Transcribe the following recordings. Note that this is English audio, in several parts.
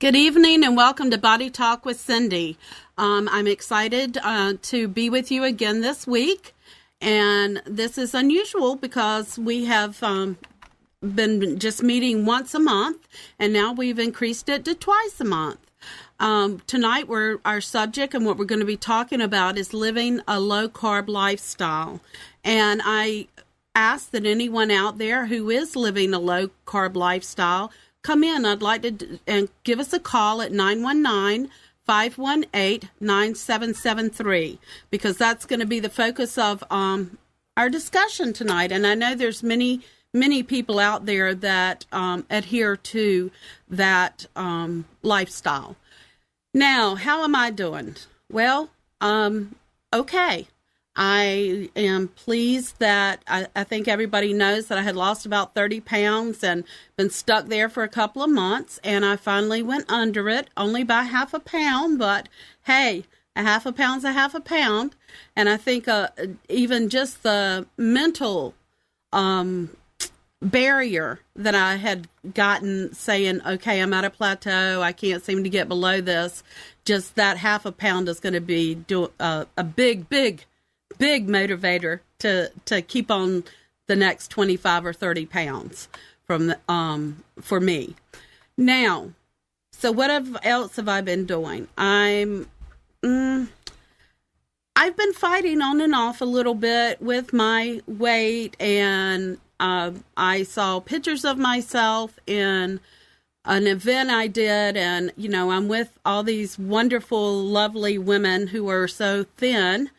Good evening and welcome to Body Talk with Cindy. I'm excited to be with you again this week, and this is unusual because we have been just meeting once a month, and now we've increased it to twice a month. Tonight, our subject and what we're going to be talking about is living a low-carb lifestyle, and I ask that anyone out there who is living a low-carb lifestyle come in. I'd like to and give us a call at 919-518-9773 because that's going to be the focus of our discussion tonight. And I know there's many people out there that adhere to that lifestyle. Now, how am I doing? Well, okay. I am pleased that I think everybody knows that I had lost about 30 pounds and been stuck there for a couple of months, and I finally went under it, only by half a pound, but hey, a half a pound's a half a pound, and I think even just the mental barrier that I had gotten saying, okay, I'm at a plateau, I can't seem to get below this, just that half a pound is going to be a big motivator to keep on the next 25 or 30 pounds from for me. Now, so what else have I been doing? I've been fighting on and off a little bit with my weight, and I saw pictures of myself in an event I did, and I'm with all these wonderful, lovely women who are so thin.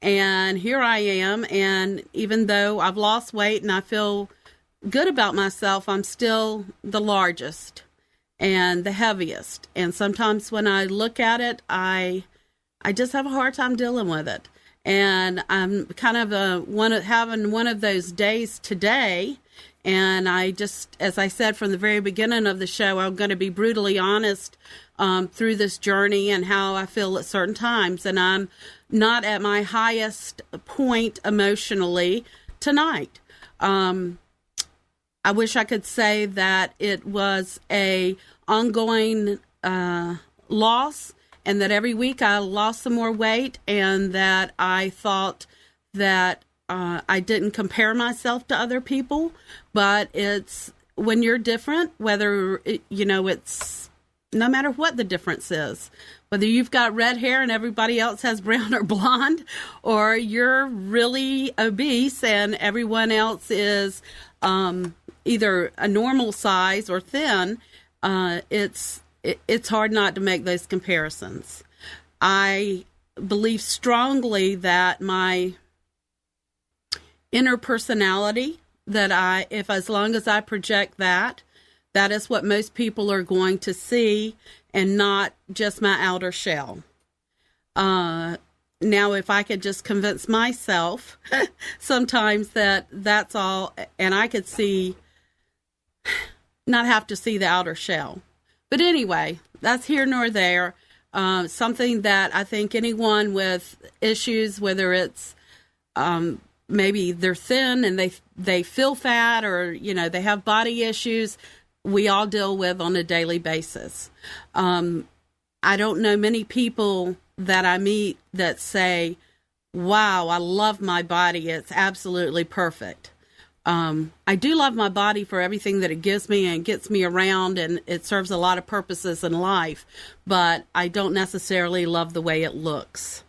And here I am, and even though I've lost weight and I feel good about myself, I'm still the largest and the heaviest. And sometimes when I look at it, I just have a hard time dealing with it. And I'm kind of having one of those days today. And I just, as I said from the very beginning of the show, I'm going to be brutally honest through this journey and how I feel at certain times. And I'm not at my highest point emotionally tonight. I wish I could say that it was a ongoing loss, and that every week I lost some more weight, and that I thought that I didn't compare myself to other people. But it's when you're different, whether it's no matter what the difference is, whether you've got red hair and everybody else has brown or blonde, or you're really obese and everyone else is either a normal size or thin, it's hard not to make those comparisons. I believe strongly that my inner personality, that as long as I project that is what most people are going to see, and not just my outer shell. Now, if I could just convince myself sometimes that that's all, and I could not have to see the outer shell. But anyway, that's here nor there. Something that I think anyone with issues, whether it's maybe they're thin and they feel fat, or they have body issues, we all deal with on a daily basis. I don't know many people that I meet that say, wow, I love my body, it's absolutely perfect. I do love my body for everything that it gives me and gets me around, and it serves a lot of purposes in life, but I don't necessarily love the way it looks.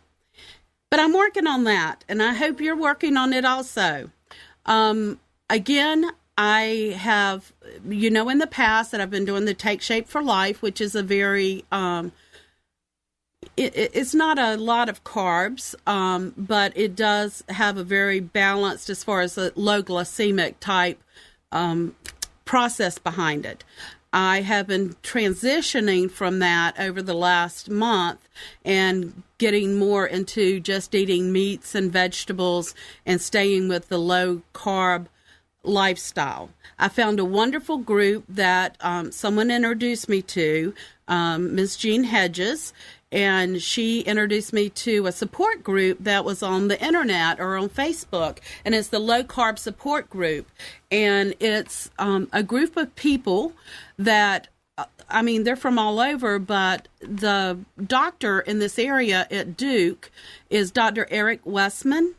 But I'm working on that, and I hope you're working on it also. Again, I have, in the past that I've been doing the Take Shape for Life, which is a very, it's not a lot of carbs, but it does have a very balanced, as far as a low glycemic type process behind it. I have been transitioning from that over the last month and getting more into just eating meats and vegetables and staying with the low carb lifestyle. I found a wonderful group that someone introduced me to, Ms. Jean Hedges, and she introduced me to a support group that was on the internet or on Facebook, and it's the Low Carb Support Group. And it's a group of people that I mean, they're from all over, but the doctor in this area at Duke is Dr. Eric Westman.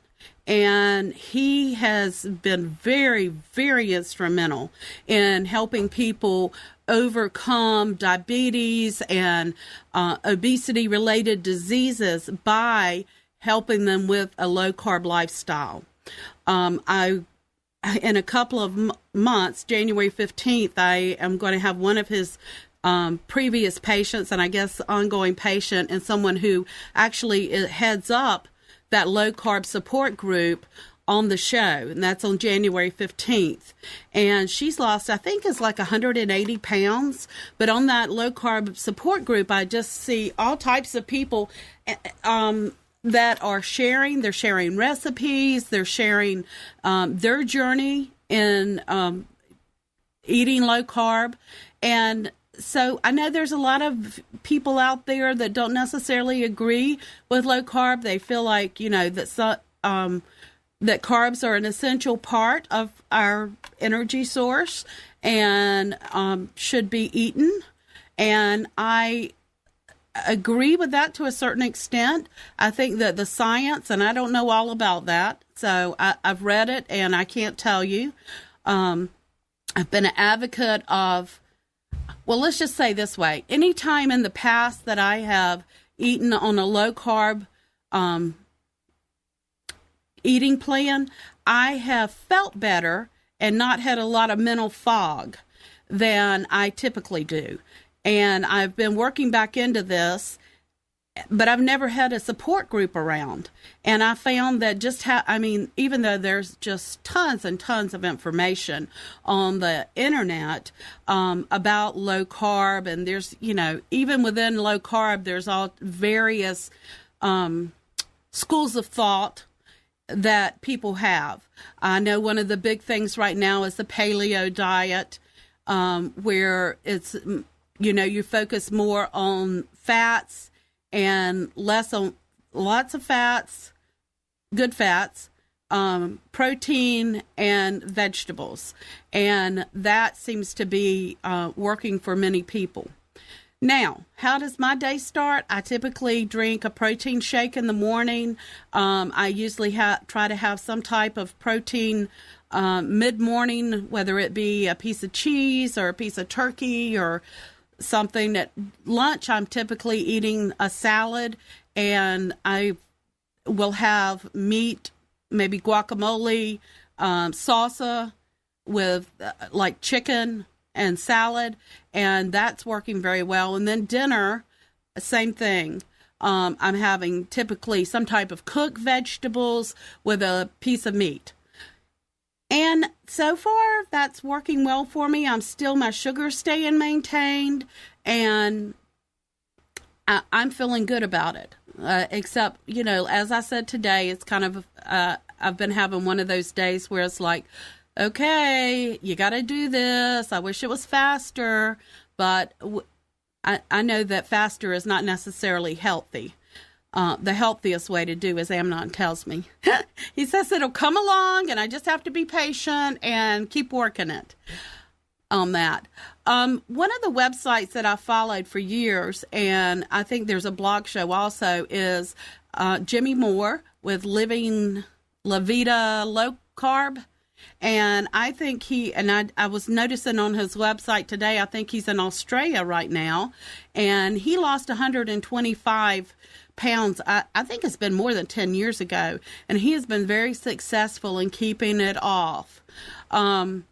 And he has been very, very instrumental in helping people overcome diabetes and obesity-related diseases by helping them with a low-carb lifestyle. In a couple of months, January 15th, I am going to have one of his previous patients, and I guess ongoing patient, and someone who actually heads up that low-carb support group on the show, and that's on January 15th. And she's lost, I think it's like 180 pounds, but on that low-carb support group, I just see all types of people that are sharing. They're sharing recipes, they're sharing their journey in eating low-carb, and so I know there's a lot of people out there that don't necessarily agree with low carb. They feel like, that that carbs are an essential part of our energy source and should be eaten. And I agree with that to a certain extent. I think that the science, and I don't know all about that, so I've read it and I can't tell you. I've been an advocate of, well, let's just say this way. Any time in the past that I have eaten on a low-carb eating plan, I have felt better and not had a lot of mental fog than I typically do. And I've been working back into this, but I've never had a support group around. And I found that even though there's just tons and tons of information on the internet about low carb, and there's, even within low carb, there's all various schools of thought that people have. I know one of the big things right now is the paleo diet, where it's, you focus more on fats and less on lots of fats, good fats, protein, and vegetables. And that seems to be working for many people. Now, how does my day start? I typically drink a protein shake in the morning. I usually try to have some type of protein mid-morning, whether it be a piece of cheese or a piece of turkey or something. At lunch, I'm typically eating a salad, and I will have meat, maybe guacamole, salsa with like chicken and salad, and that's working very well. And then dinner, same thing. I'm having typically some type of cooked vegetables with a piece of meat. And so far, that's working well for me. My sugar's staying maintained, and I'm feeling good about it. Except, as I said today, it's kind of, I've been having one of those days where it's like, okay, you got to do this. I wish it was faster, but I know that faster is not necessarily healthy. The healthiest way to do, as Amnon tells me. He says it'll come along, and I just have to be patient and keep working it on that. One of the websites that I followed for years, and I think there's a blog show also, is Jimmy Moore with Living La Vida Low Carb. And I think I was noticing on his website today, I think he's in Australia right now, and he lost 125 pounds. I think it's been more than 10 years ago, and he has been very successful in keeping it off, and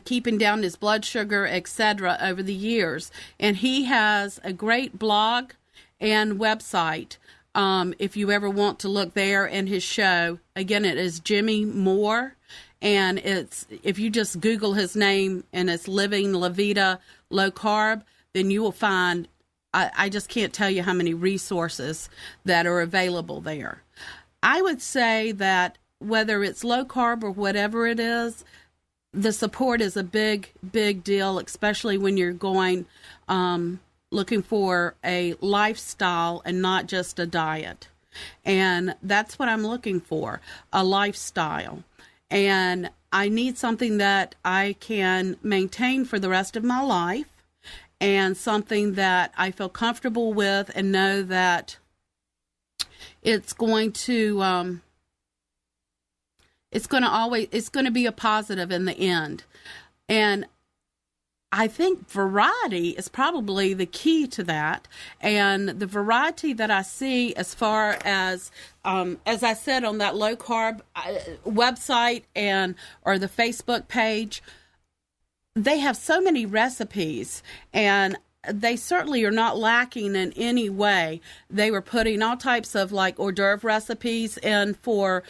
keeping down his blood sugar, etc. over the years. And he has a great blog and website. If you ever want to look there in his show, again, it is Jimmy Moore, and if you just Google his name and it's Living La Vida Low Carb, then you will find, I just can't tell you how many resources that are available there. I would say that whether it's low carb or whatever it is, the support is a big, big deal, especially when you're going, looking for a lifestyle and not just a diet. And that's what I'm looking for, a lifestyle. And I need something that I can maintain for the rest of my life. and something that I feel comfortable with and know that it's going to it's going to be a positive in the end. And I think variety is probably the key to that. And the variety that I see as far as I said, on that low carb website or the Facebook page, they have so many recipes, and they certainly are not lacking in any way. They were putting all types of like hors d'oeuvre recipes in for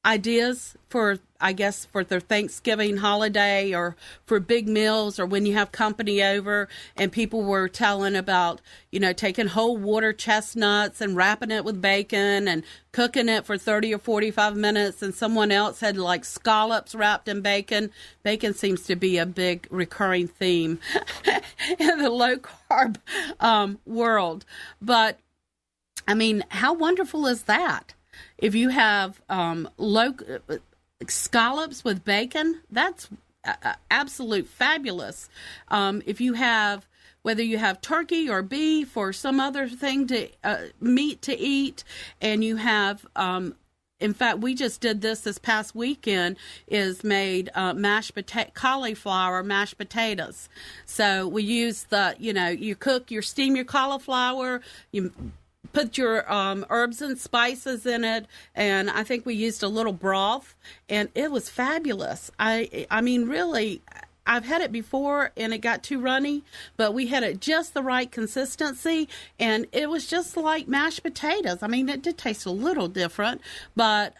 ideas for, I guess, for their Thanksgiving holiday or for big meals or when you have company over. And people were telling about, taking whole water chestnuts and wrapping it with bacon and cooking it for 30 or 45 minutes. And someone else had like scallops wrapped in bacon. Bacon seems to be a big recurring theme in the low carb world. But I mean, how wonderful is that? If you have scallops with bacon, that's absolute fabulous. If you have, whether you have turkey or beef or some other thing meat to eat, and you have, in fact, we just did this past weekend, is made cauliflower mashed potatoes. So we use you steam your cauliflower, you put your herbs and spices in it, and I think we used a little broth, and it was fabulous. I mean, really, I've had it before, and it got too runny, but we had it just the right consistency, and it was just like mashed potatoes. I mean, it did taste a little different, but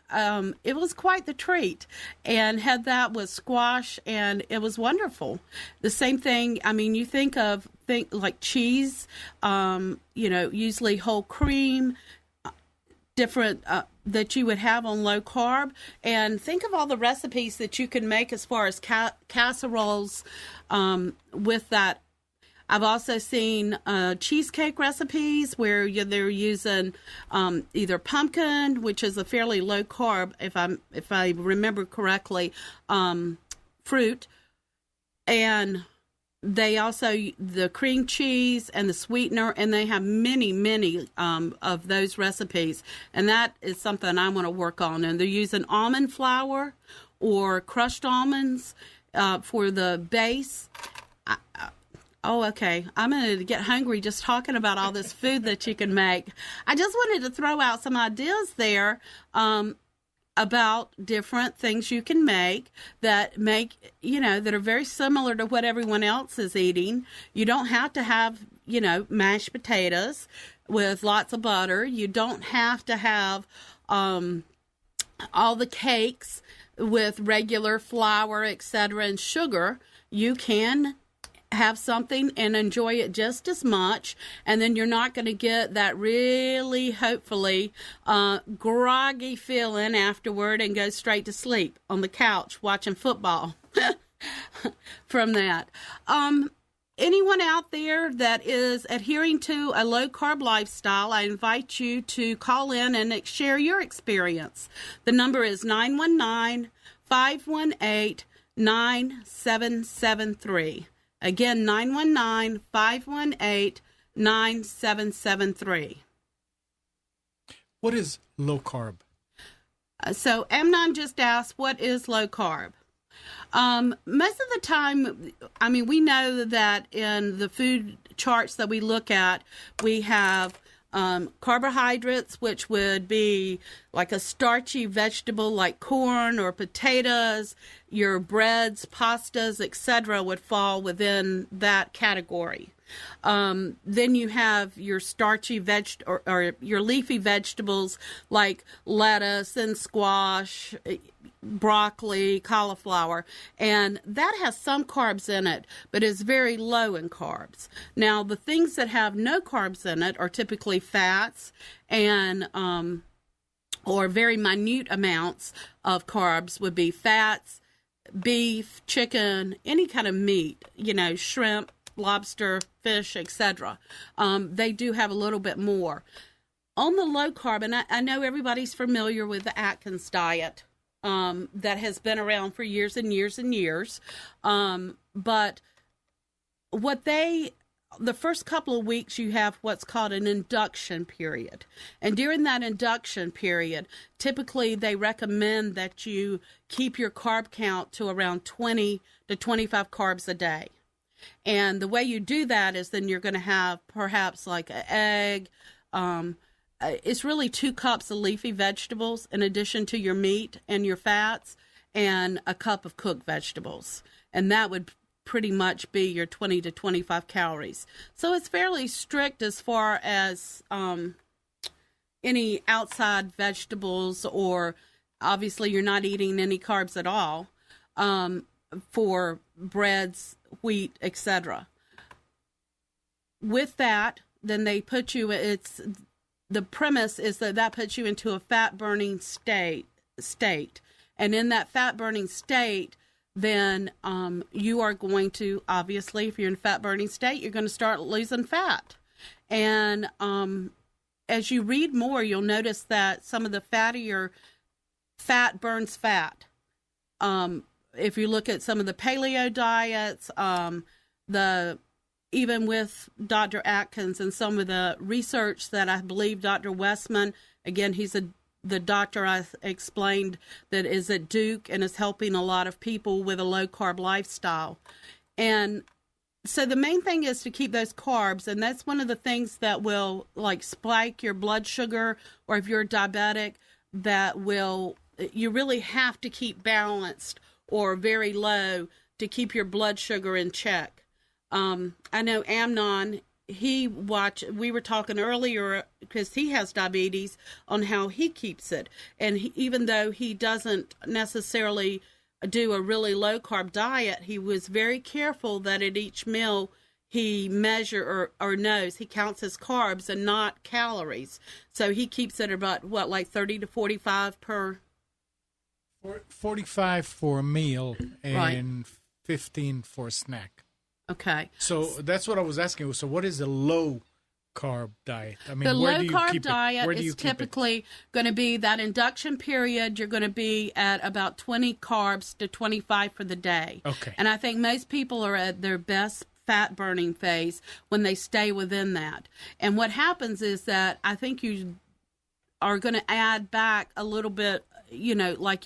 it was quite the treat, and had that with squash, and it was wonderful. The same thing, I mean, you think like cheese, usually whole cream, different that you would have on low carb, and think of all the recipes that you can make as far as casseroles with that. I've also seen cheesecake recipes where they're using either pumpkin, which is a fairly low carb, if I remember correctly, fruit, and they also, the cream cheese and the sweetener, and they have many of those recipes. And that is something I want to work on. And they're using almond flour or crushed almonds for the base. Okay. I'm going to get hungry just talking about all this food that you can make. I just wanted to throw out some ideas there about different things you can make that are very similar to what everyone else is eating. You don't have to have, mashed potatoes with lots of butter. You don't have to have all the cakes with regular flour, etc., and sugar. You can have something and enjoy it just as much, and then you're not going to get that really, hopefully, groggy feeling afterward and go straight to sleep on the couch watching football from that. Anyone out there that is adhering to a low-carb lifestyle, I invite you to call in and share your experience. The number is 919-518-9773. Again, 919-518-9773. What is low carb? So Amnon just asked, what is low carb? Most of the time, I mean, we know that in the food charts that we look at, we have carbohydrates, which would be like a starchy vegetable like corn or potatoes. Your breads, pastas, etc. would fall within that category. Then you have your starchy or your leafy vegetables like lettuce and squash, broccoli, cauliflower, and that has some carbs in it, but is very low in carbs. Now, the things that have no carbs in it are typically fats and or very minute amounts of carbs would be fats, beef, chicken, any kind of meat, shrimp, lobster, fish, etc. They do have a little bit more. On the low carb, and I know everybody's familiar with the Atkins diet, that has been around for years and years and years. But the first couple of weeks you have what's called an induction period. And during that induction period, typically they recommend that you keep your carb count to around 20 to 25 carbs a day. And the way you do that is then you're going to have perhaps like an egg. It's really 2 cups of leafy vegetables in addition to your meat and your fats, and a cup of cooked vegetables. And that would pretty much be your 20 to 25 calories. So it's fairly strict as far as any outside vegetables, or obviously you're not eating any carbs at all, for breads, wheat, etc. With that, then they put you, the premise is that puts you into a fat burning state. And in that fat burning state, then you are going to, obviously, if you're in fat burning state, you're going to start losing fat. And as you read more, you'll notice that some of the fattier fat burns fat. If you look at some of the paleo diets, even with Dr. Atkins and some of the research that I believe Dr. Westman, again, he's the doctor I explained that is at Duke and is helping a lot of people with a low-carb lifestyle. And so the main thing is to keep those carbs, and that's one of the things that will, like, spike your blood sugar, or if you're diabetic, you really have to keep balanced or very low to keep your blood sugar in check. I know Amnon, we were talking earlier, because he has diabetes, on how he keeps it. And even though he doesn't necessarily do a really low carb diet, he was very careful that at each meal he measure or knows he counts his carbs and not calories. So he keeps it about like 30 to 45 per 45 for a meal and Right. 15 for a snack. Okay. So that's what I was asking. So what is a low carb diet? I mean, The where low do you carb keep diet it? Where do you is keep it? typically going to be that induction period. You're going to be at about 20 carbs to 25 for the day. Okay. And I think most people are at their best fat burning phase when they stay within that. And what happens is that I think you are going to add back a little bit, like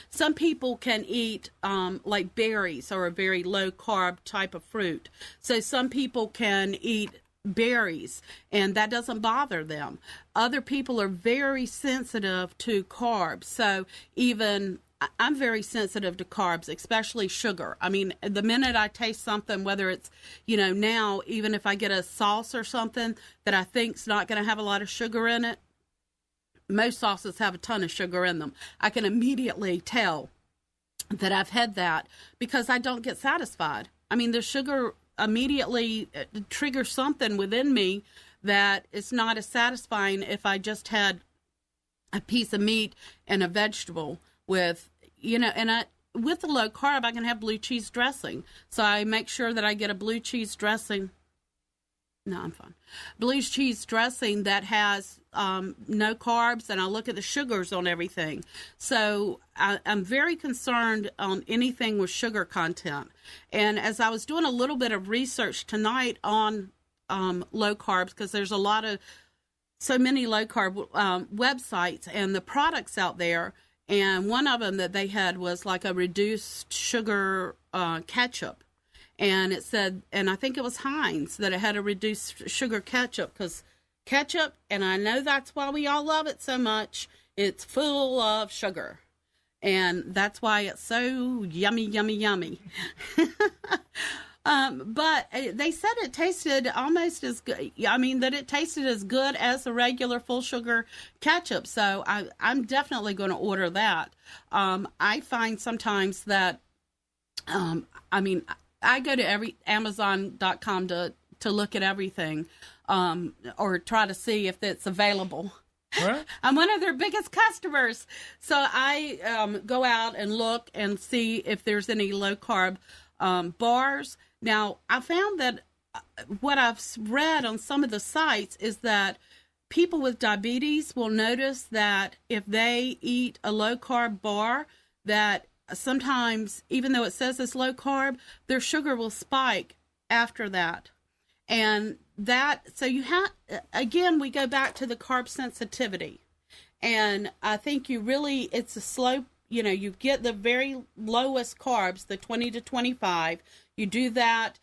some people can eat like berries, or a very low carb type of fruit. So some people can eat berries and that doesn't bother them. Other people are very sensitive to carbs. So even I'm very sensitive to carbs, especially sugar. I mean, the minute I taste something, whether it's, now, even if I get a sauce or something that I think's not going to have a lot of sugar in it, most sauces have a ton of sugar in them. I can immediately tell that I've had that because I don't get satisfied. I mean, the sugar immediately triggers something within me that is not as satisfying if I just had a piece of meat and a vegetable with, with the low carb, I can have blue cheese dressing. So I make sure that I get a blue cheese dressing. No, I'm fine. Blue cheese dressing that has no carbs, and I look at the sugars on everything. So I'm very concerned on anything with sugar content. And as I was doing a little bit of research tonight on low carbs, because there's so many low carb websites and the products out there, and one of them that they had was like a reduced sugar ketchup. And it said, and I think it was Heinz, that it had a reduced sugar ketchup, because ketchup, and I know that's why we all love it so much, it's full of sugar. And that's why it's so yummy, yummy, yummy. But they said it tasted almost as good. I mean, that it tasted as good as the regular full sugar ketchup. So I'm definitely going to order that. I find sometimes that, I go to Amazon.com to look at everything, or try to see if it's available. What? I'm one of their biggest customers. So I go out and look and see if there's any low carb bars. Now, I found that what I've read on some of the sites is that people with diabetes will notice that if they eat a low carb bar, that sometimes, even though it says it's low carb, their sugar will spike after that. And that, so you have, again, we go back to the carb sensitivity. And I think it's a slow, you get the very lowest carbs, the 20 to 25. You do that.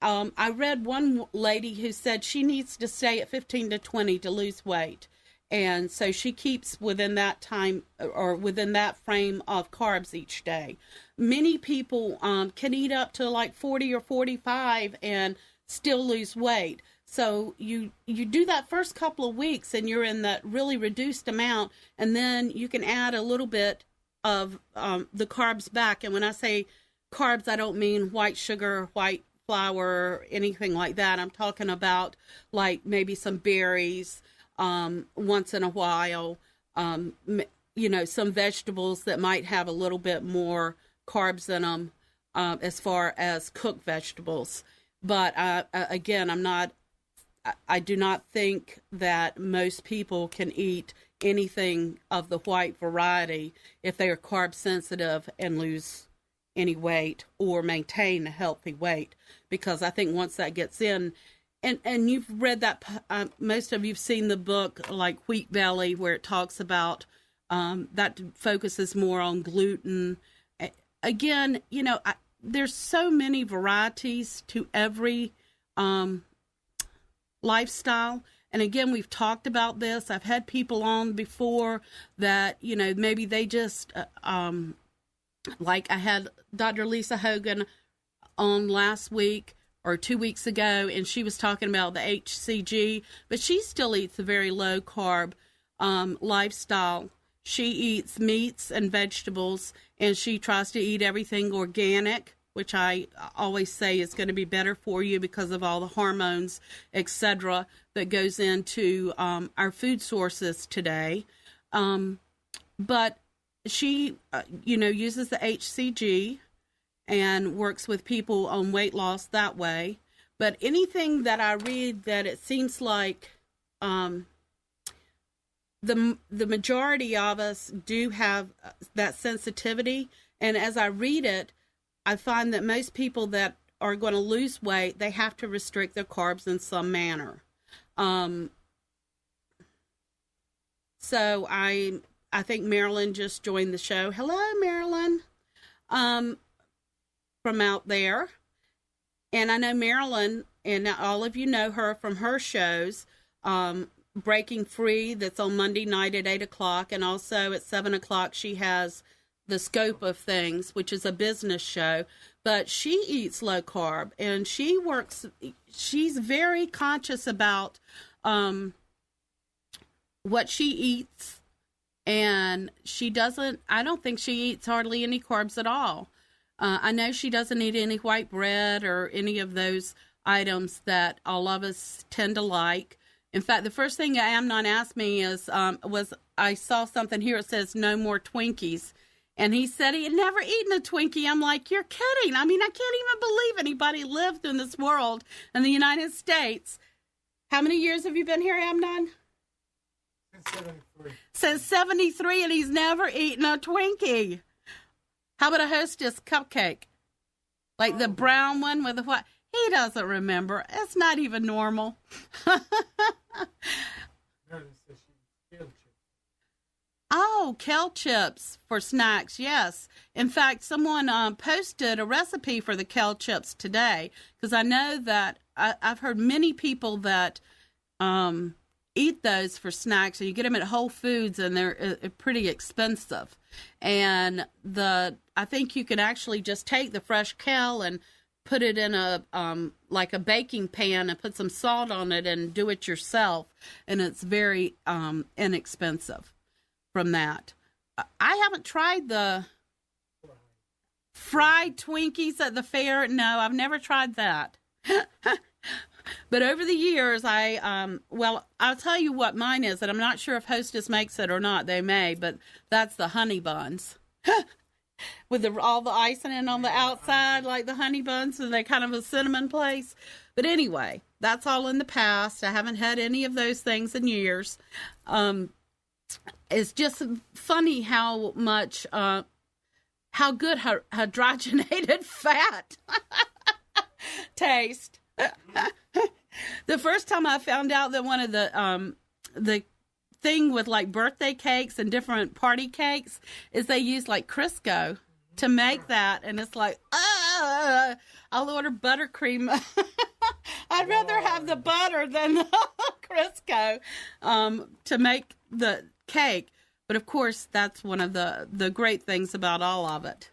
I read one lady who said she needs to stay at 15 to 20 to lose weight. And so she keeps within that time or within that frame of carbs each day. Many people can eat up to like 40 or 45 and still lose weight. So you do that first couple of weeks and you're in that really reduced amount, and then you can add a little bit of the carbs back. And when I say carbs, I don't mean white sugar, white flour, anything like that. I'm talking about like maybe some berries once in a while, some vegetables that might have a little bit more carbs in them as far as cooked vegetables. But again, I do not think that most people can eat anything of the white variety if they are carb sensitive and lose any weight or maintain a healthy weight, because I think once that gets in, and you've read that, most of you've seen the book like Wheat Belly, where it talks about that focuses more on gluten. Again, there's so many varieties to every lifestyle. And again, we've talked about this. I've had people on before that, maybe they just, like I had Dr. Lisa Hogan on last week or 2 weeks ago, and she was talking about the HCG, but she still eats a very low carb lifestyle. She eats meats and vegetables, and she tries to eat everything organic, which I always say is going to be better for you because of all the hormones, etc., that goes into our food sources today. But she, uses the HCG and works with people on weight loss that way. But anything that I read that it seems like the majority of us do have that sensitivity. And as I read it, I find that most people that are going to lose weight, they have to restrict their carbs in some manner. So I think Marilyn just joined the show. Hello, Marilyn, from out there. And I know Marilyn, and all of you know her from her shows, Breaking Free, that's on Monday night at 8 o'clock. And also at 7 o'clock, she has The Scope of Things, which is a business show. But she eats low carb, and she's very conscious about what she eats. And I don't think she eats hardly any carbs at all. I know she doesn't eat any white bread or any of those items that all of us tend to like. In fact, the first thing Amnon asked me was I saw something here. It says no more Twinkies. And he said he had never eaten a Twinkie. I'm like, you're kidding. I mean, I can't even believe anybody lived in this world in the United States. How many years have you been here, Amnon? Since 73. Since 73, and he's never eaten a Twinkie. How about a Hostess cupcake? Like the brown one with the white? He doesn't remember. It's not even normal. Oh, kale chips for snacks, yes. In fact, someone posted a recipe for the kale chips today, because I know that I've heard many people that eat those for snacks, and you get them at Whole Foods, and they're pretty expensive. And I think you can actually just take the fresh kale and put it in a like a baking pan and put some salt on it and do it yourself, and it's very inexpensive from that. I haven't tried the fried Twinkies at the fair. No, I've never tried that. But over the years, I'll tell you what mine is, and I'm not sure if Hostess makes it or not. They may, but that's the honey buns. With all the icing in on the outside, like the honey buns, and they're kind of a cinnamon place. But anyway, that's all in the past. I haven't had any of those things in years. It's just funny how much, how good hydrogenated fat taste. The first time I found out that one of the thing with like birthday cakes and different party cakes is they use like Crisco to make that, and it's like, I'll order buttercream. I'd rather have the butter than the Crisco to make the cake. But of course, that's one of the great things about all of it.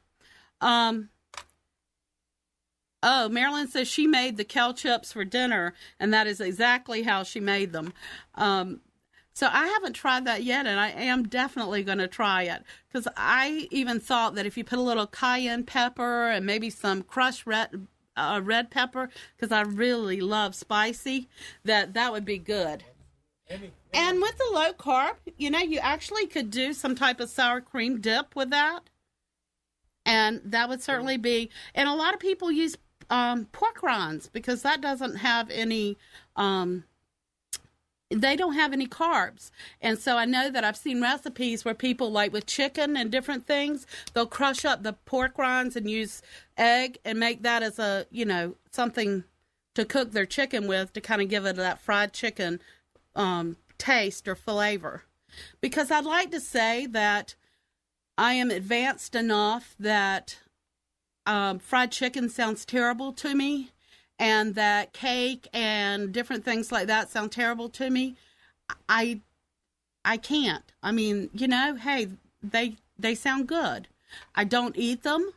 Oh, Marilyn says she made the kale chips for dinner, and that is exactly how she made them. So I haven't tried that yet, and I am definitely going to try it, because I even thought that if you put a little cayenne pepper and maybe some crushed red pepper, because I really love spicy, that would be good. And with the low carb, you actually could do some type of sour cream dip with that, and that would certainly be. And a lot of people use pork rinds because that doesn't have any. They don't have any carbs. And so I know that I've seen recipes where people, like with chicken and different things, they'll crush up the pork rinds and use egg and make that as a, something to cook their chicken with to kind of give it that fried chicken taste or flavor. Because I'd like to say that I am advanced enough that fried chicken sounds terrible to me, and that cake and different things like that sound terrible to me. I can't. I mean, hey, they sound good. I don't eat them.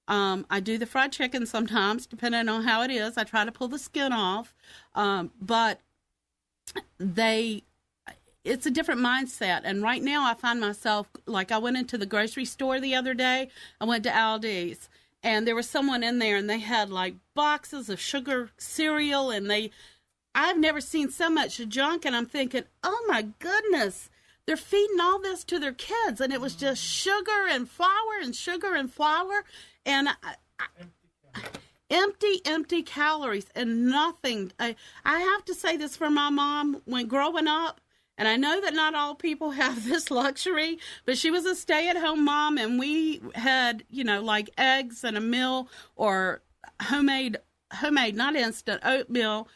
I do the fried chicken sometimes, depending on how it is. I try to pull the skin off. But it's a different mindset. And right now I find myself, like I went into the grocery store the other day. I went to Aldi's. And there was someone in there, and they had like boxes of sugar cereal, and I've never seen so much junk, and I'm thinking, oh my goodness, they're feeding all this to their kids, and it was just sugar and flour and sugar and flour, and empty calories and nothing. I have to say this for my mom. When growing up, and I know that not all people have this luxury, but she was a stay-at-home mom, and we had, like eggs and a meal or homemade, not instant, oatmeal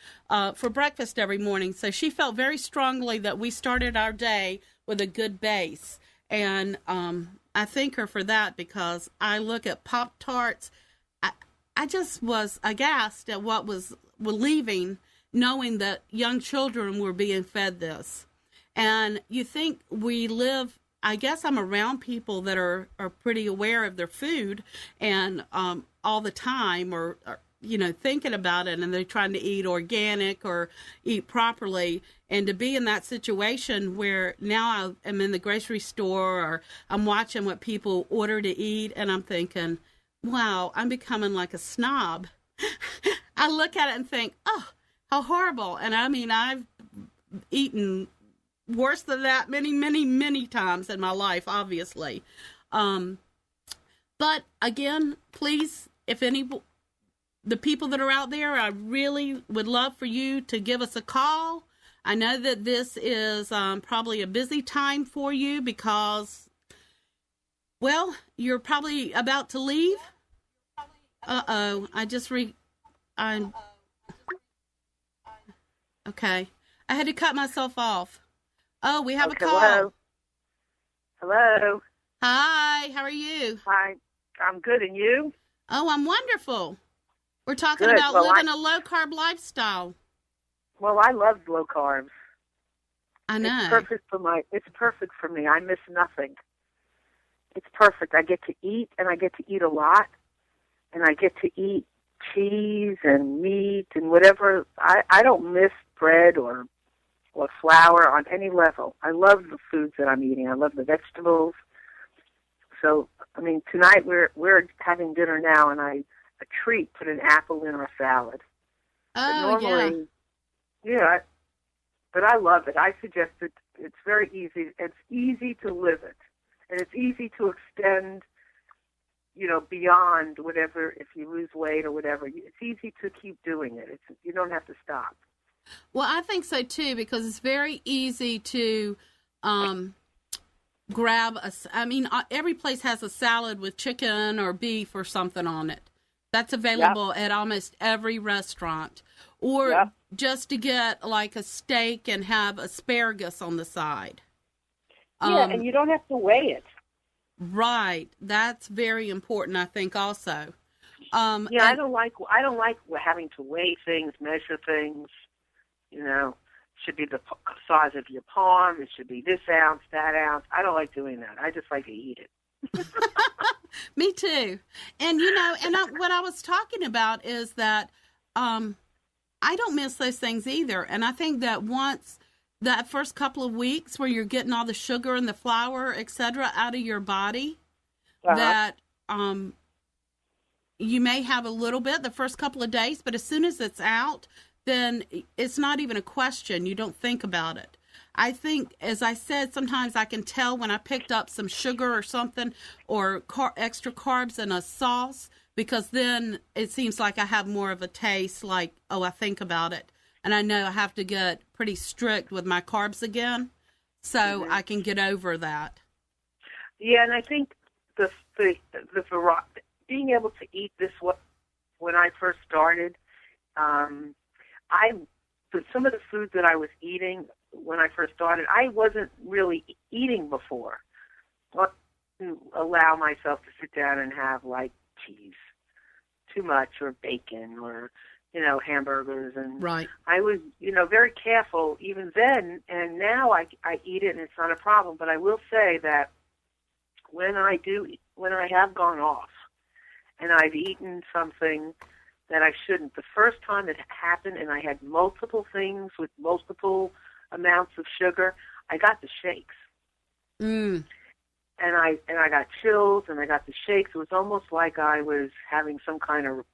for breakfast every morning. So she felt very strongly that we started our day with a good base. And I thank her for that, because I look at Pop-Tarts. I just was aghast at what was leaving, knowing that young children were being fed this. And you think we live, I guess I'm around people that are pretty aware of their food and all the time, or thinking about it, and they're trying to eat organic or eat properly. And to be in that situation where now I am in the grocery store, or I'm watching what people order to eat, and I'm thinking, wow, I'm becoming like a snob. I look at it and think, oh, how horrible. And I mean, I've eaten worse than that many, many, many times in my life, obviously. But again, please, if the people that are out there, I really would love for you to give us a call. I know that this is probably a busy time for you because, well, you're probably about to leave. Okay. I had to cut myself off. Oh, we have a call. Hello. Hi, how are you? Hi, I'm good, and you? Oh, I'm wonderful. We're talking about living a low-carb lifestyle. Well, I love low carbs. I know. It's perfect for me. I miss nothing. It's perfect. I get to eat, and I get to eat a lot, and I get to eat cheese and meat and whatever. I don't miss bread or flour on any level. I love the foods that I'm eating. I love the vegetables. So, I mean, tonight we're having dinner now, and a treat, put an apple in our salad. Oh, but normally, yeah. But I love it. I suggest it. It's very easy. It's easy to live it, and it's easy to extend, beyond whatever. If you lose weight or whatever, it's easy to keep doing it. You don't have to stop. Well, I think so, too, because it's very easy to grab every place has a salad with chicken or beef or something on it. That's available at almost every restaurant. Or just to get like a steak and have asparagus on the side. Yeah, and you don't have to weigh it. Right. That's very important, I think, also. I don't like having to weigh things, measure things. You know, it should be the size of your palm. It should be this ounce, that ounce. I don't like doing that. I just like to eat it. Me too. And, you know, what I was talking about is that I don't miss those things either. And I think that once that first couple of weeks where you're getting all the sugar and the flour, et cetera, out of your body, that you may have a little bit the first couple of days, but as soon as it's out, then it's not even a question. You don't think about it. I think, as I said, sometimes I can tell when I picked up some sugar or something or extra carbs in a sauce, because then it seems like I have more of a taste, like, oh, I think about it. And I know I have to get pretty strict with my carbs again, so I can get over that. Yeah, and I think the being able to eat this when I first started, some of the foods that I was eating when I first started, I wasn't really eating before. But to allow myself to sit down and have like cheese too much, or bacon, or hamburgers, and I was very careful even then, and now I eat it and it's not a problem. But I will say that when I have gone off and I've eaten something that I shouldn't, the first time it happened and I had multiple things with multiple amounts of sugar, I got the shakes. And I got chills and I got the shakes. It was almost like I was having some kind of,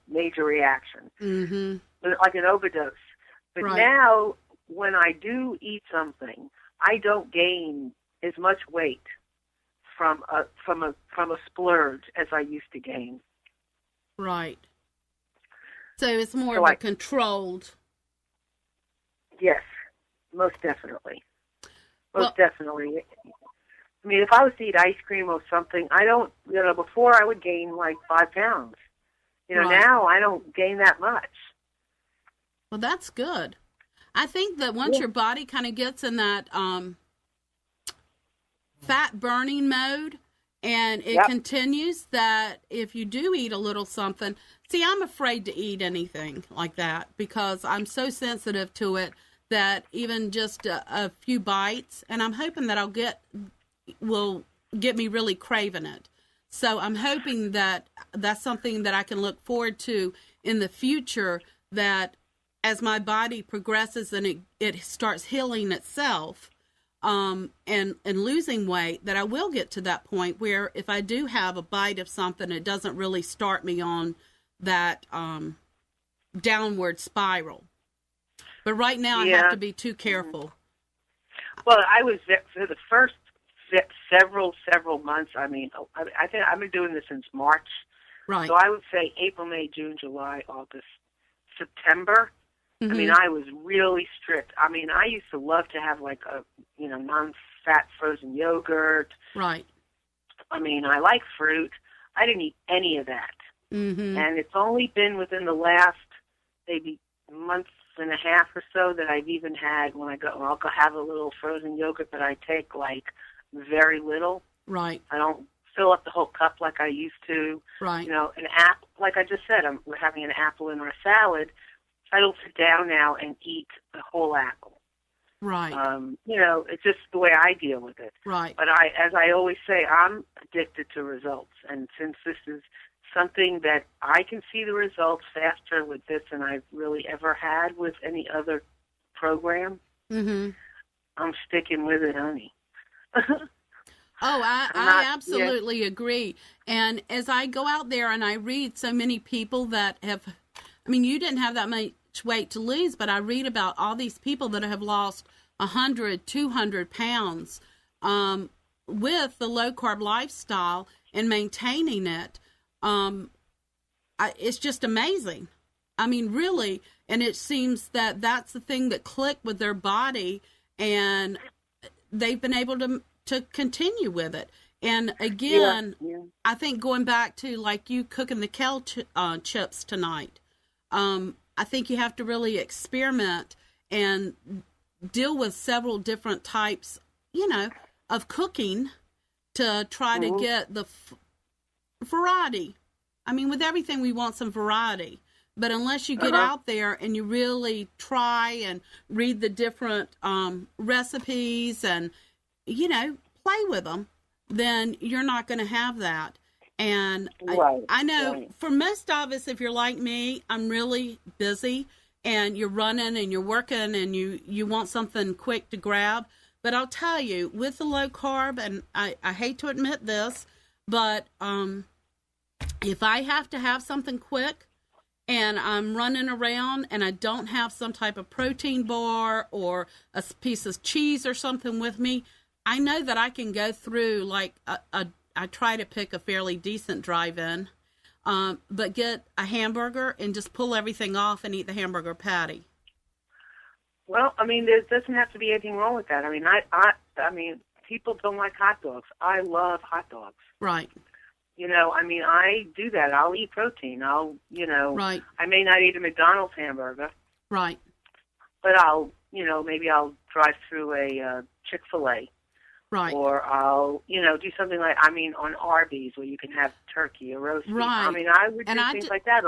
major reaction, like an overdose. But now, when I do eat something, I don't gain as much weight from a splurge as I used to gain. Right. So it's more of a controlled. Yes, most definitely. Most definitely. I mean, if I was to eat ice cream or something, I don't, before I would gain like 5 pounds. Now I don't gain that much. Well, that's good. I think that once your body kind of gets in that fat burning mode and it continues, that if you do eat a little something, see, I'm afraid to eat anything like that because I'm so sensitive to it that even just a few bites, and I'm hoping that will get me really craving it. So I'm hoping that that's something that I can look forward to in the future, that as my body progresses and it starts healing itself and losing weight, that I will get to that point where if I do have a bite of something, it doesn't really start me on that downward spiral. But right now I have to be too careful. Well, I was for the first several months. I mean, I think I've been doing this since March. Right. So I would say April, May, June, July, August, September. I mean, I was really strict. I mean, I used to love to have like a, non-fat frozen yogurt. Right. I mean, I like fruit. I didn't eat any of that. And it's only been within the last maybe month and a half or so that I've even had when I'll go have a little frozen yogurt, but I take like very little. Right. I don't fill up the whole cup like I used to. Right. An apple, like I just said, we're having an apple in our salad. I don't sit down now and eat the whole apple. Right. It's just the way I deal with it. Right. But as I always say, I'm addicted to results. And since this is something that I can see the results faster with this than I've really ever had with any other program, I'm sticking with it, honey. I absolutely agree. And as I go out there and I read so many people that you didn't have that much weight to lose, but I read about all these people that have lost 100, 200 pounds with the low-carb lifestyle and maintaining it. It's just amazing. I mean, really, and it seems that that's the thing that clicked with their body, and they've been able to continue with it. And again, Yeah. I think going back to like you cooking the kale chips tonight, I think you have to really experiment and deal with several different types, of cooking to try to get the variety. I mean, with everything, we want some variety. But unless you get out there and you really try and read the different recipes and, play with them, then you're not going to have that. And I know for most of us, if you're like me, I'm really busy and you're running and you're working and you want something quick to grab. But I'll tell you, with the low carb, and I hate to admit this, but if I have to have something quick and I'm running around and I don't have some type of protein bar or a piece of cheese or something with me, I know that I can go through like I try to pick a fairly decent drive-in, but get a hamburger and just pull everything off and eat the hamburger patty. Well, I mean, there doesn't have to be anything wrong with that. I mean, I mean, people don't like hot dogs. I love hot dogs. Right. I mean, I do that. I'll eat protein. Right. I may not eat a McDonald's hamburger. Right. But I'll, maybe I'll drive through a Chick-fil-A. Right. Or I'll, do something like, on Arby's where you can have turkey or roast beef. Right. I mean, I would do things like that.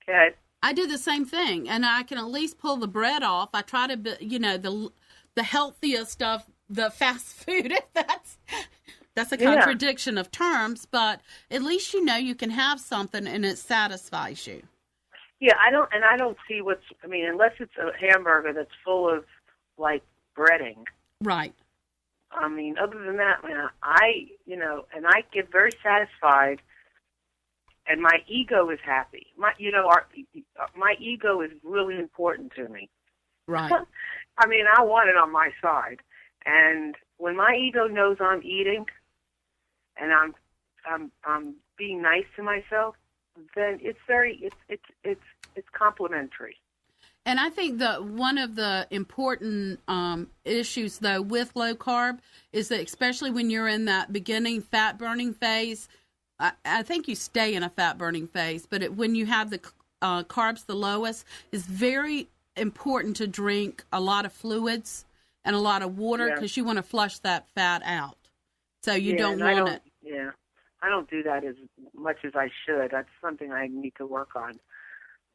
Okay. I do the same thing, and I can at least pull the bread off. I try to, the healthiest stuff, the fast food, if that's a contradiction of terms, but at least you can have something and it satisfies you. Yeah, I don't see unless it's a hamburger that's full of, like, breading. Right. I mean, other than that, man, and I get very satisfied, and my ego is happy. My ego is really important to me. Right. I mean, I want it on my side, and when my ego knows I'm eating, and I'm being nice to myself, then it's complimentary. And I think that one of the important issues, though, with low carb is that especially when you're in that beginning fat burning phase, I think you stay in a fat burning phase, but when you have the carbs the lowest, it's very important to drink a lot of fluids and a lot of water because you want to flush that fat out. So you don't want it. Yeah, I don't do that as much as I should. That's something I need to work on,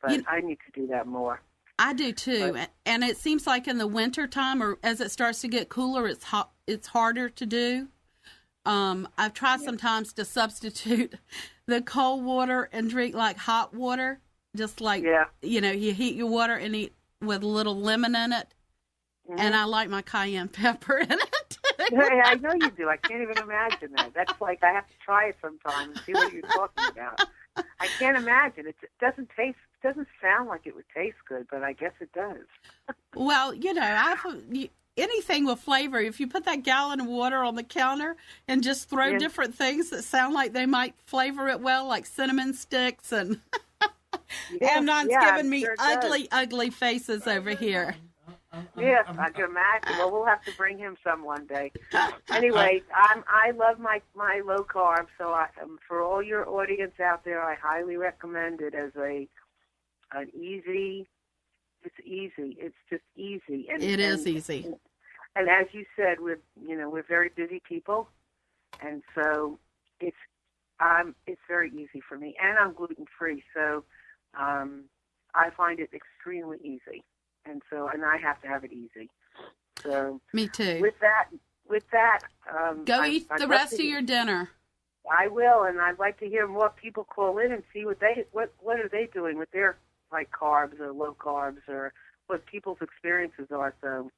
but I need to do that more. I do too, and it seems like in the winter time, or as it starts to get cooler, it's harder to do. I've tried sometimes to substitute the cold water and drink like hot water, just like you heat your water and eat with a little lemon in it, and I like my cayenne pepper in it. Yeah, I know you do. I can't even imagine that. That's like I have to try it sometime and see what you're talking about. I can't imagine. It doesn't sound like it would taste good, but I guess it does. Well, anything with flavor, if you put that gallon of water on the counter and just throw different things that sound like they might flavor it well, like cinnamon sticks and Amnon's giving me ugly faces over here. Yes, I can imagine. Well, we'll have to bring him some one day. Anyway, I love my low carb, so for all your audience out there, I highly recommend it as an easy. It's easy. It's just easy. It is easy. And as you said, we're very busy people, and so it's very easy for me, and I'm gluten free, so I find it extremely easy. And I have to have it easy. So me too. With that, go eat the rest of your dinner. I will, and I'd like to hear more people call in and see what are they doing with their like carbs or low carbs or what people's experiences are. So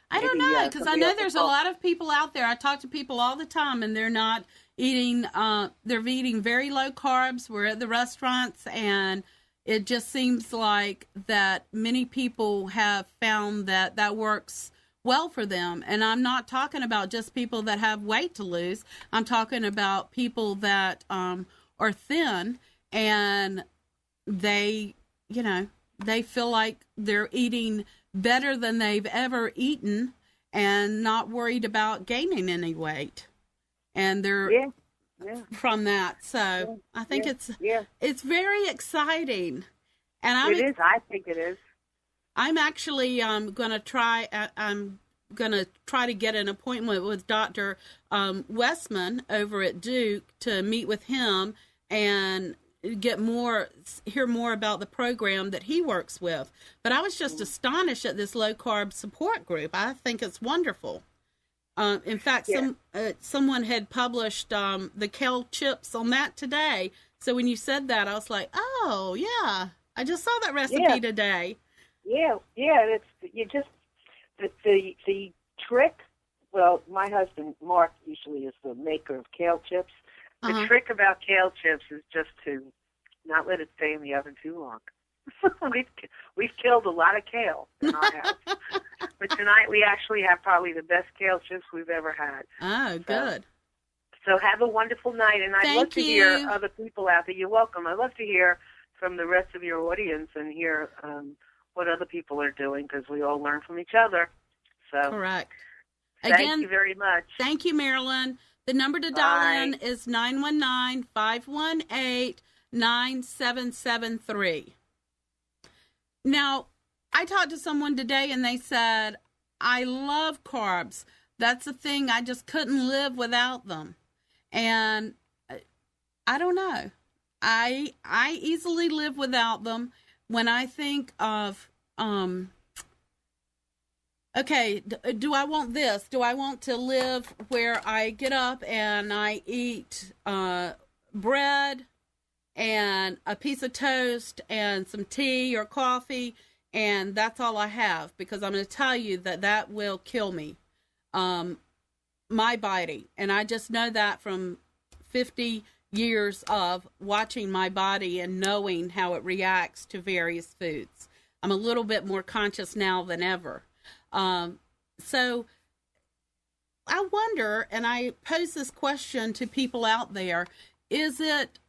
I don't know, because I know there's a lot of people out there. I talk to people all the time, and they're not eating. They're eating very low carbs. We're at the restaurants, and it just seems like that many people have found that works well for them. And I'm not talking about just people that have weight to lose. I'm talking about people that are thin and they feel like they're eating better than they've ever eaten and not worried about gaining any weight. and they're Yeah. from that. So I think it's very exciting, and It is. I think it is. I'm actually going to try. I'm going to try to get an appointment with Dr. Westman over at Duke to meet with him and hear more about the program that he works with. But I was just astonished at this low carb support group. I think it's wonderful. In fact, someone had published the kale chips on that today. So when you said that, I was like, oh yeah, I just saw that recipe today. Yeah. It's the trick. Well, my husband Mark usually is the maker of kale chips. The trick about kale chips is just to not let it stay in the oven too long. We've killed a lot of kale in our house, but tonight we actually have probably the best kale chips we've ever had. Oh, good. So have a wonderful night, and I'd love to hear other people out there. You're welcome. I'd love to hear from the rest of your audience and hear what other people are doing, because we all learn from each other. So correct. Thank you very much. Thank you, Marilyn. The number to dial in is 919-518-9773. Now, I talked to someone today and they said, I love carbs. That's the thing. I just couldn't live without them. And I don't know. I easily live without them. When I think of, okay, do I want this? Do I want to live where I get up and I eat bread and a piece of toast and some tea or coffee, and that's all I have? Because I'm going to tell you that will kill me, my body. And I just know that from 50 years of watching my body and knowing how it reacts to various foods. I'm a little bit more conscious now than ever. So I wonder, and I pose this question to people out there, is it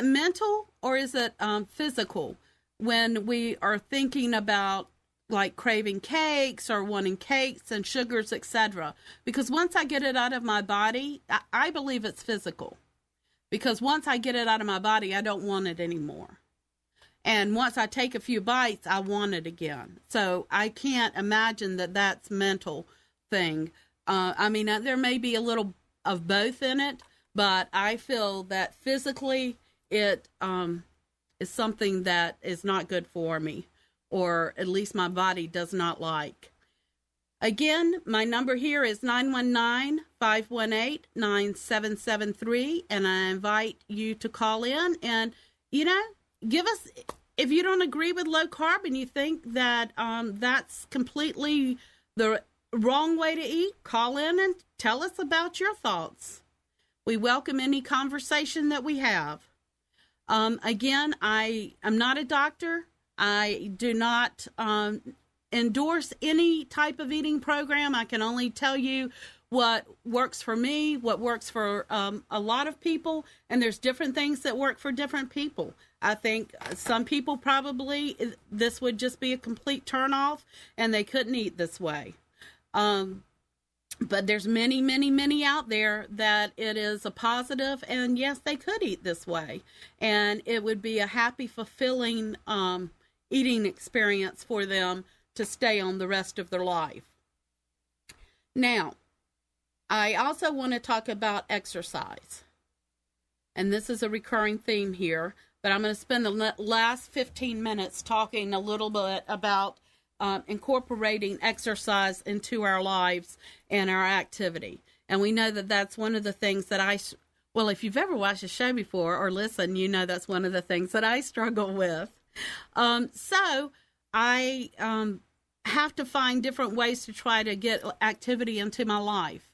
mental or is it physical when we are thinking about like craving cakes or wanting cakes and sugars, etc.? Because once I get it out of my body, I believe it's physical. Because once I get it out of my body, I don't want it anymore. And once I take a few bites, I want it again. So I can't imagine that that's mental thing. I mean, there may be a little of both in it, but I feel that physically it is something that is not good for me, or at least my body does not like. Again, my number here is 919-518-9773, and I invite you to call in and, give us, if you don't agree with low carb and you think that that's completely the wrong way to eat, call in and tell us about your thoughts. We welcome any conversation that we have. Again, I am not a doctor. I do not endorse any type of eating program. I can only tell you what works for me, what works for a lot of people, and there's different things that work for different people. I think some people probably, this would just be a complete turnoff, and they couldn't eat this way. But there's many, many, many out there that it is a positive, and yes, they could eat this way. And it would be a happy, fulfilling eating experience for them to stay on the rest of their life. Now, I also want to talk about exercise. And this is a recurring theme here, but I'm going to spend the last 15 minutes talking a little bit about incorporating exercise into our lives and our activity. And we know that that's one of the things that well, if you've ever watched a show before or listened, you know that's one of the things that I struggle with. So I have to find different ways to try to get activity into my life.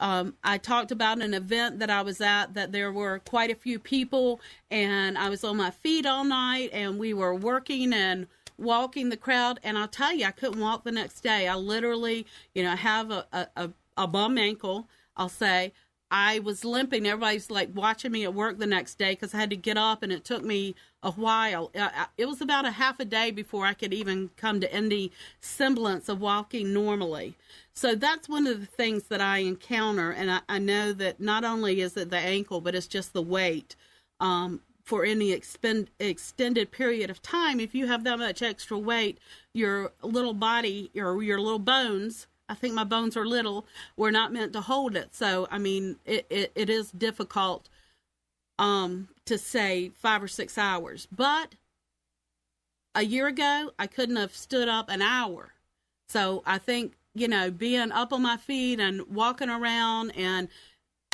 I talked about an event that I was at that there were quite a few people, and I was on my feet all night, and we were working and walking the crowd, and I'll tell you, I couldn't walk the next day. I literally, have a bum ankle, I'll say. I was limping. Everybody's like watching me at work the next day because I had to get up, and it took me a while. It was about a half a day before I could even come to any semblance of walking normally. So that's one of the things that I encounter, and I know that not only is it the ankle, but it's just the weight. For any extended period of time, if you have that much extra weight, your little body or your little bones, I think my bones are little, were not meant to hold it. So, I mean, it is difficult to say 5 or 6 hours. But a year ago, I couldn't have stood up an hour. So I think, being up on my feet and walking around, and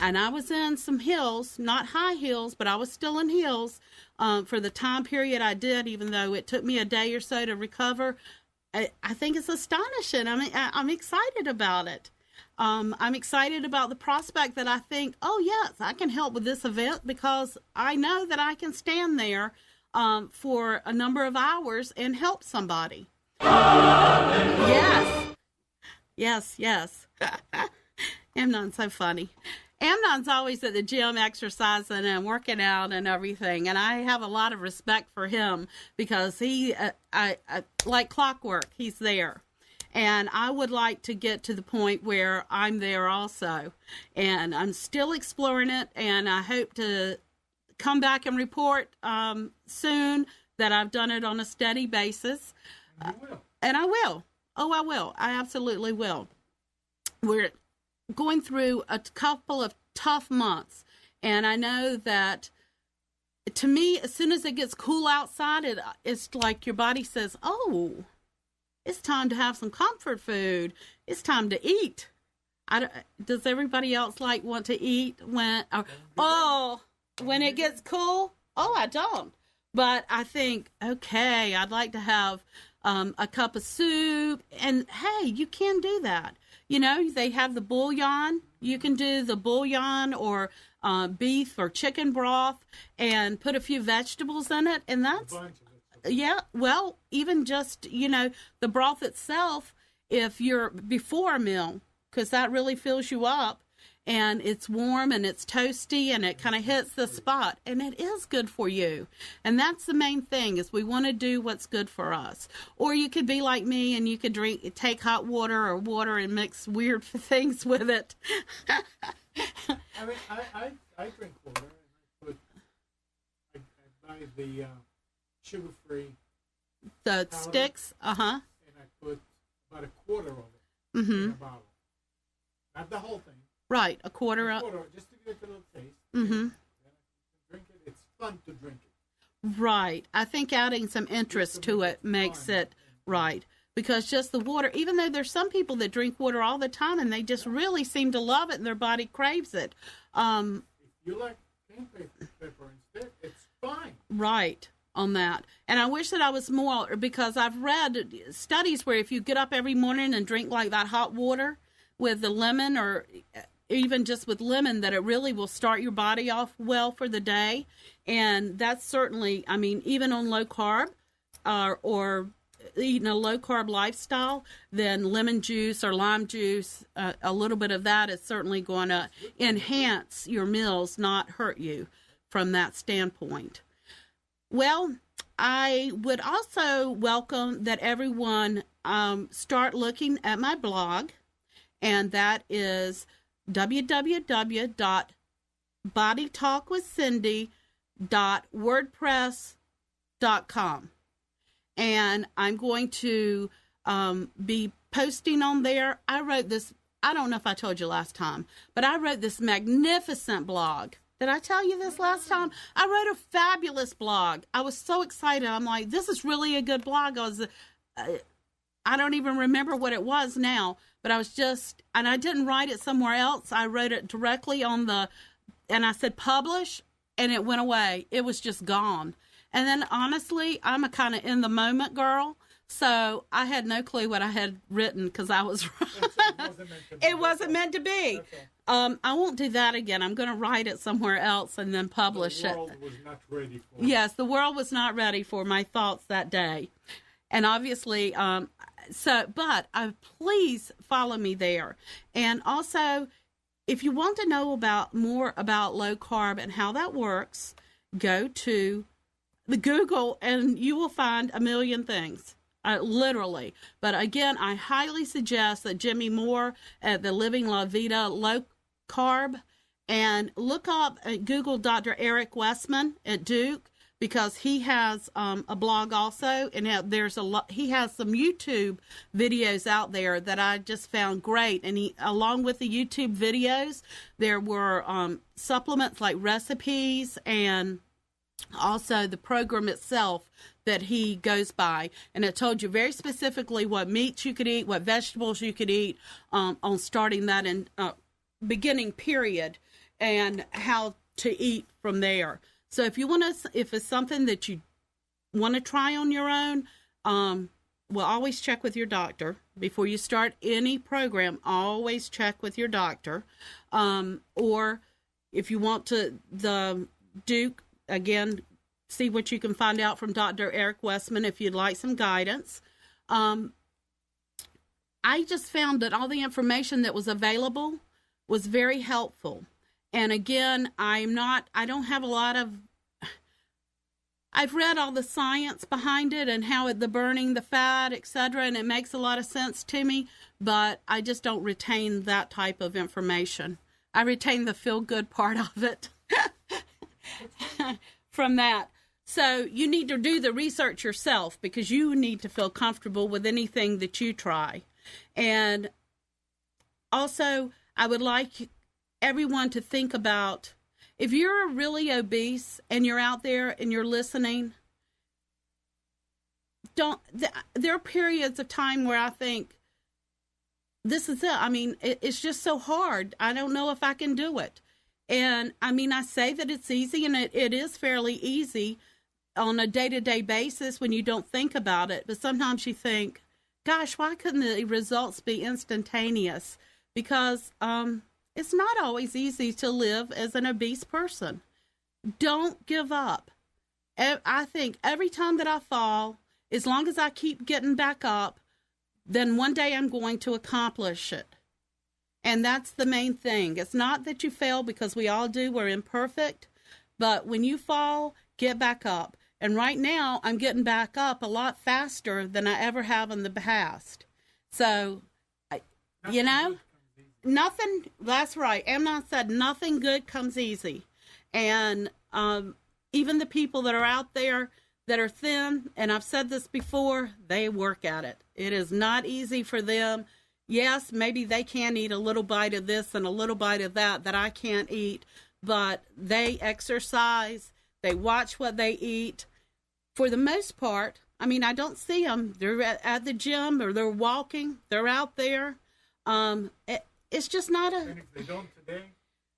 I was in some heels, not high heels, but I was still in heels for the time period I did, even though it took me a day or so to recover. I think it's astonishing. I mean, I'm excited about it. I'm excited about the prospect that I think, oh, yes, I can help with this event because I know that I can stand there for a number of hours and help somebody. Yes. Amnon's so funny. Amnon's always at the gym exercising and working out and everything, and I have a lot of respect for him because he, like clockwork, he's there. And I would like to get to the point where I'm there also. And I'm still exploring it, and I hope to come back and report soon that I've done it on a steady basis. And you will. And I will. Oh, I will. I absolutely will. We're going through a couple of tough months, and I know that, to me, as soon as it gets cool outside, it's like your body says, oh, it's time to have some comfort food. It's time to eat. Does everybody else want to eat when it gets cool? Oh, I don't. But I think, okay, I'd like to have a cup of soup. And, hey, you can do that. They have the bouillon. You can do the bouillon or beef or chicken broth and put a few vegetables in it. And that's, yeah, well, even just, the broth itself, if you're before a meal, because that really fills you up. And it's warm and it's toasty and it kind of hits the spot. And it is good for you. And that's the main thing, is we want to do what's good for us. Or you could be like me and you could take hot water or water and mix weird things with it. I mean, I drink water, and I buy the sugar-free. The powder, sticks, And I put about a quarter of it in a bottle. Not the whole thing. Right, a quarter of. Just to get a little taste. Mm-hmm. Then I can drink it. It's fun to drink it. Right. I think adding some interest to it makes it right. Because just the water, even though there's some people that drink water all the time and they just really seem to love it and their body craves it. If you like cane pepper instead, it's fine. Right. On that. And I wish that I was more, because I've read studies where if you get up every morning and drink like that hot water with the lemon, or even just with lemon, that it really will start your body off well for the day. And that's certainly, I mean, even on low carb or eating a low carb lifestyle, then lemon juice or lime juice, a little bit of that is certainly going to enhance your meals, not hurt you from that standpoint. Well, I would also welcome that everyone start looking at my blog, and that is www.bodytalkwithcindy.wordpress.com. And I'm going to be posting on there. I wrote this, I don't know if I told you last time, but I wrote this magnificent blog. Did I tell you this last time? I wrote a fabulous blog. I was so excited. I'm like, this is really a good blog. I don't even remember what it was now, but I was just, and I didn't write it somewhere else. I wrote it directly on and I said publish, and it went away. It was just gone. And then honestly, I'm a kind of in the moment girl. So I had no clue what I had written because I was it wasn't meant to be. I won't do that again. I'm going to write it somewhere else and then publish it. The world was not ready for it. Yes, the world was not ready for my thoughts that day. And obviously, but please follow me there. And also, if you want to know more about low carb and how that works, go to the Google and you will find a million things. Literally. But again, I highly suggest that Jimmy Moore at the Living La Vida Low Carb, and look up, Google Dr. Eric Westman at Duke, because he has a blog also, and he has some YouTube videos out there that I just found great. And he, along with the YouTube videos, there were supplements like recipes and also the program itself that he goes by, and it told you very specifically what meats you could eat, what vegetables you could eat on starting that in beginning period, and how to eat from there. So if it's something that you want to try on your own, well, always check with your doctor before you start any program. Always check with your doctor, or if you want to, the Duke, again, see what you can find out from Dr. Eric Westman if you'd like some guidance. I just found that all the information that was available was very helpful. And again, I've read all the science behind it and how the burning the fat, etc., and it makes a lot of sense to me, but I just don't retain that type of information. I retain the feel-good part of it from that. So you need to do the research yourself, because you need to feel comfortable with anything that you try. And also, I would like everyone to think about, if you're really obese and you're out there and you're listening, there are periods of time where I think, this is it. I mean, it's just so hard. I don't know if I can do it. And I mean, I say that it's easy, and it is fairly easy on a day-to-day basis when you don't think about it. But sometimes you think, gosh, why couldn't the results be instantaneous? Because it's not always easy to live as an obese person. Don't give up. I think every time that I fall, as long as I keep getting back up, then one day I'm going to accomplish it. And that's the main thing. It's not that you fail, because we all do. We're imperfect. But when you fall, get back up. And right now, I'm getting back up a lot faster than I ever have in the past. So, nothing, that's right. Amnon said nothing good comes easy. And even the people that are out there that are thin, and I've said this before, they work at it. It is not easy for them. Yes, maybe they can eat a little bite of this and a little bite of that I can't eat, but they exercise, they watch what they eat. For the most part, I mean, I don't see them. They're at the gym, or they're walking, they're out there. It's just not a... And if they don't today?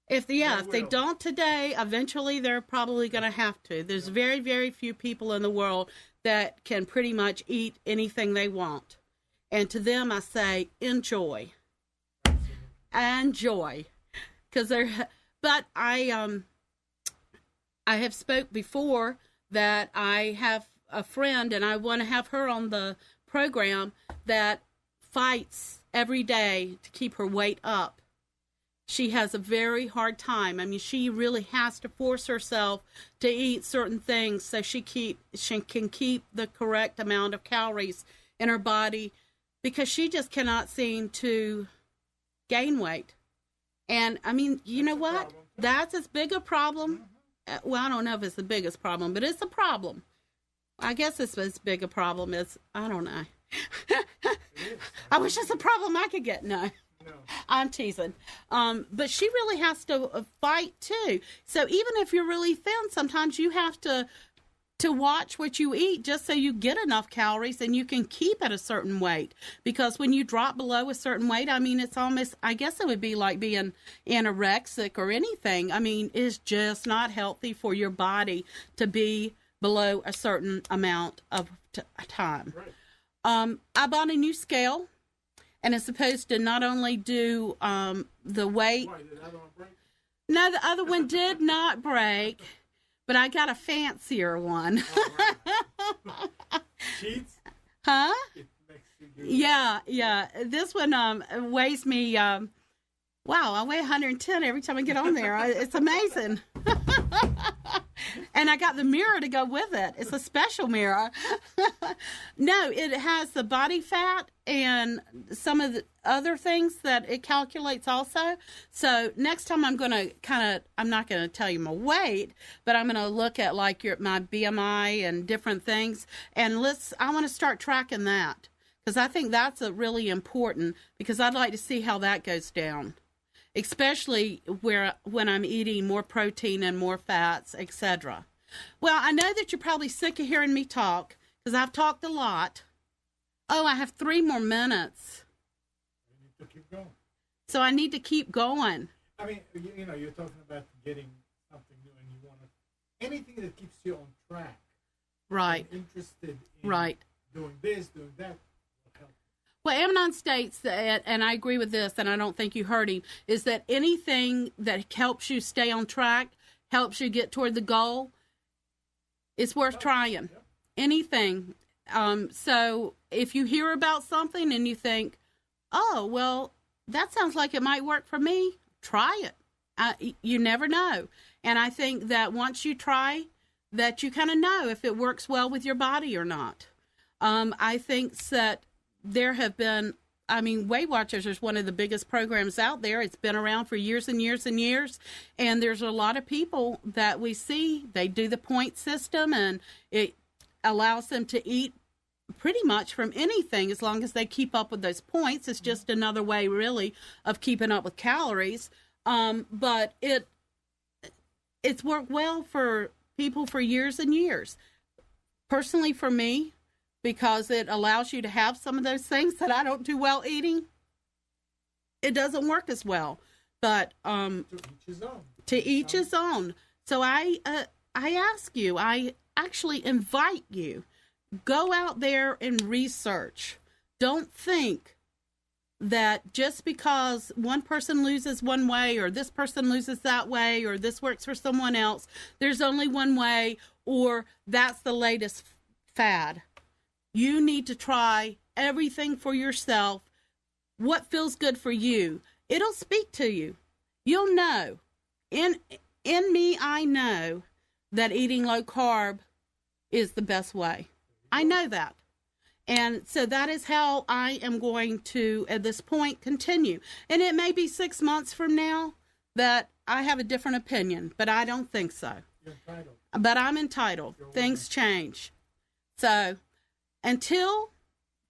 If they don't today, eventually they're probably going to have to. There's very, very few people in the world that can pretty much eat anything they want. And to them, I say, enjoy. Enjoy. But I have spoke before that I have a friend, and I want to have her on the program, that fights every day to keep her weight up. She has a very hard time. I mean, she really has to force herself to eat certain things so she can keep the correct amount of calories in her body, because she just cannot seem to gain weight. And I mean, you know what? That's as big a problem. Well, I don't know if it's the biggest problem, but it's a problem. I guess it's as big a problem as, I don't know. I wish it's a problem I could get. No. I'm teasing. But she really has to fight too. So even if you're really thin, sometimes you have to watch what you eat just so you get enough calories and you can keep at a certain weight. Because when you drop below a certain weight, I mean, it's almost, I guess it would be like being anorexic or anything. I mean, it's just not healthy for your body to be below a certain amount of time. Right. I bought a new scale, and it's supposed to not only do the weight. Why, did the other one break? No, the other one did not break, but I got a fancier one. Cheats? Huh? It makes you do Yeah. This one weighs me Wow, I weigh 110 every time I get on there. It's amazing. And I got the mirror to go with it. It's a special mirror. No, it has the body fat and some of the other things that it calculates also. So next time I'm going to I'm not going to tell you my weight, but I'm going to look at like my BMI and different things. And I want to start tracking that because I think that's really important because I'd like to see how that goes down. Especially when I'm eating more protein and more fats, etc. Well, I know that you're probably sick of hearing me talk because I've talked a lot. Oh, I have 3 more minutes. You need to keep going. So I need to keep going. I mean, you know, you're talking about getting something new, and you want anything that keeps you on track. Right. Interested in doing this, doing that. Will help. Well, Amnon states that, and I agree with this, and I don't think you heard him, is that anything that helps you stay on track, helps you get toward the goal, it's worth trying. Yep. Anything. So if you hear about something and you think, oh, well, that sounds like it might work for me, try it. You never know. And I think that once you try, that you kind of know if it works well with your body or not. I think that there have been, Weight Watchers is one of the biggest programs out there. It's been around for years and years and years. And there's a lot of people that we see, they do the point system, and it allows them to eat pretty much from anything as long as they keep up with those points. It's just another way, really, of keeping up with calories. But it's worked well for people for years and years. Personally, for me, because it allows you to have some of those things that I don't do well eating, it doesn't work as well. But to each his own. To each his own. So I ask you, I actually invite you, go out there and research. Don't think that just because one person loses one way or this person loses that way or this works for someone else, there's only one way or that's the latest fad. You need to try everything for yourself. What feels good for you? It'll speak to you. You'll know. In me, I know that eating low carb is the best way. I know that. And so that is how I am going to, at this point, continue. And it may be 6 months from now that I have a different opinion, but I don't think so. You're entitled. But I'm entitled. Things change. So until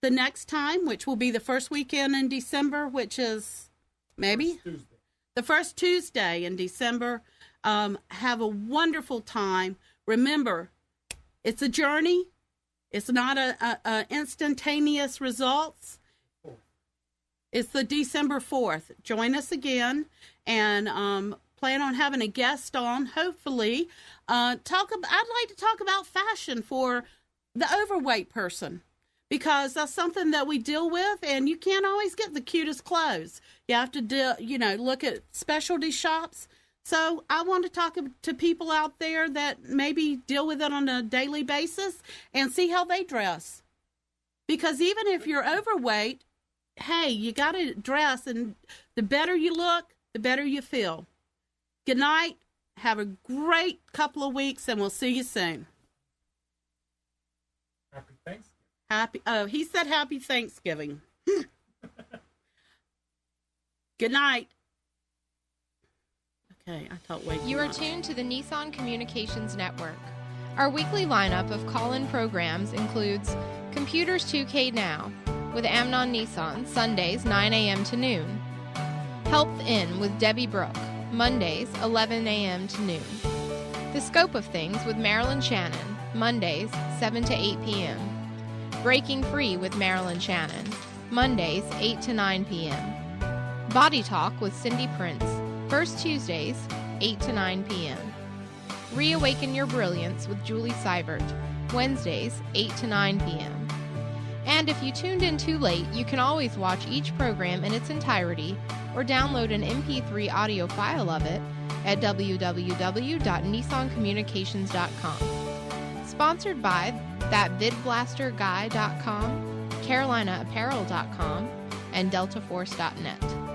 the next time, which will be the first weekend in December, which is maybe the first Tuesday in December, have a wonderful time. Remember, it's a journey. It's not a instantaneous results. It's the December 4th. Join us again and plan on having a guest on, hopefully. I'd like to talk about fashion for the overweight person because that's something that we deal with, and you can't always get the cutest clothes. You have to look at specialty shops. So I want to talk to people out there that maybe deal with it on a daily basis and see how they dress. Because even if you're overweight, hey, you got to dress, and the better you look, the better you feel. Good night. Have a great couple of weeks, and we'll see you soon. Happy Thanksgiving. He said happy Thanksgiving. Good night. Okay, I thought You are tuned to the Nissan Communications Network. Our weekly lineup of call-in programs includes Computers 2K Now with Amnon Nissan, Sundays 9 a.m. to noon. Health In with Debbie Brooke, Mondays 11 a.m. to noon. The Scope of Things with Marilyn Shannon, Mondays 7 to 8 p.m. Breaking Free with Marilyn Shannon, Mondays 8 to 9 p.m. Body Talk with Cindy Prince, first Tuesdays, 8 to 9 p.m. Reawaken Your Brilliance with Julie Seibert, Wednesdays, 8 to 9 p.m. And if you tuned in too late, you can always watch each program in its entirety or download an MP3 audio file of it at www.nissancommunications.com. Sponsored by thatvidblasterguy.com, carolinaapparel.com, and deltaforce.net.